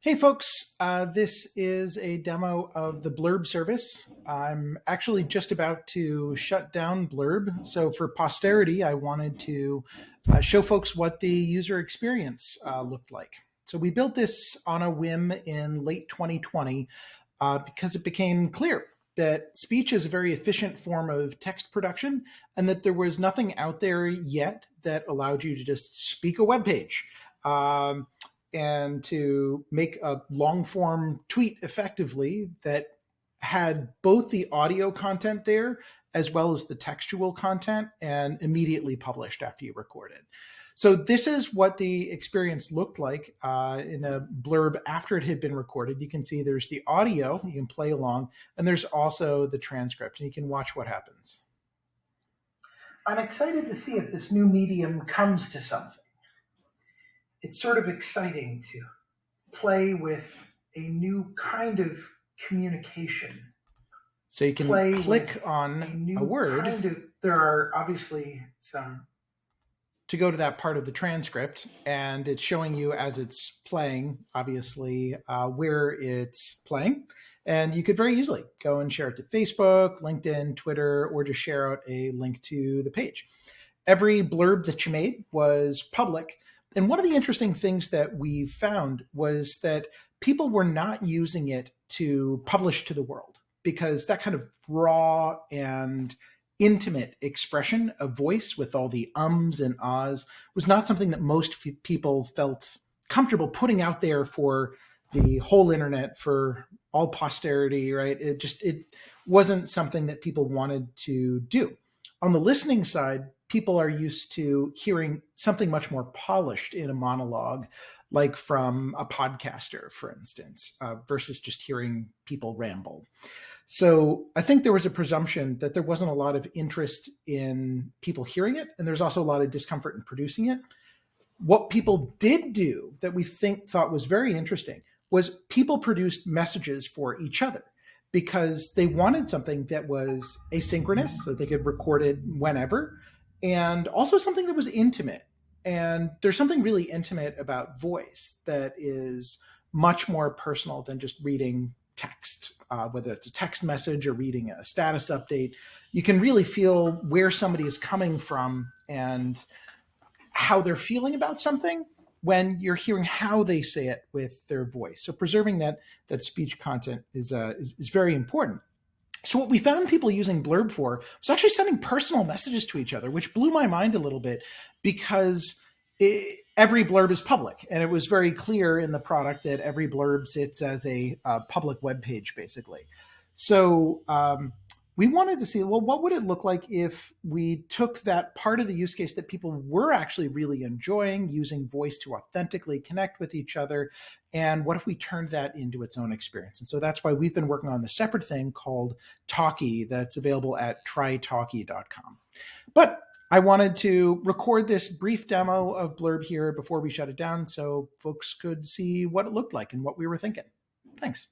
Hey folks, this is a demo of the BLRB service. I'm actually just about to shut down BLRB. So for posterity, I wanted to show folks what the user experience looked like. So we built this on a whim in late 2020 because it became clear that speech is a very efficient form of text production and that there was nothing out there yet that allowed you to just speak a web page. And to make a long form tweet effectively that had both the audio content there as well as the textual content and immediately published after you recorded. So this is what the experience looked like in a BLRB after it had been recorded. You can see there's the audio, you can play along, and there's also the transcript, and you can watch what happens. I'm excited to see if this new medium comes to something. It's sort of exciting to play with a new kind of communication. So you can click on a word. There are obviously some to go to that part of the transcript, and it's showing you as it's playing, obviously, where it's playing. And you could very easily go and share it to Facebook, LinkedIn, Twitter, or just share out a link to the page. Every BLRB that you made was public. And one of the interesting things that we found was that people were not using it to publish to the world, because that kind of raw and intimate expression of voice with all the ums and ahs was not something that most people felt comfortable putting out there for the whole internet, for all posterity, right? It wasn't something that people wanted to do. On the listening side, people are used to hearing something much more polished in a monologue, like from a podcaster, for instance, versus just hearing people ramble. So I think there was a presumption that there wasn't a lot of interest in people hearing it, and there's also a lot of discomfort in producing it. What people did do that we thought was very interesting was people produced messages for each other, because they wanted something that was asynchronous, so they could record it whenever, and also something that was intimate. And there's something really intimate about voice that is much more personal than just reading text, whether it's a text message or reading a status update. You can really feel where somebody is coming from and how they're feeling about something when you're hearing how they say it with their voice. So preserving that speech content is very important. So what we found people using BLRB for was actually sending personal messages to each other, which blew my mind a little bit, because every BLRB is public. And it was very clear in the product that every BLRB sits as a public web page, basically. So we wanted to see, well, what would it look like if we took that part of the use case that people were actually really enjoying, using voice to authentically connect with each other, and what if we turned that into its own experience? And so that's why we've been working on the separate thing called Talkie that's available at trytalkie.com. But I wanted to record this brief demo of BLRB here before we shut it down so folks could see what it looked like and what we were thinking. Thanks.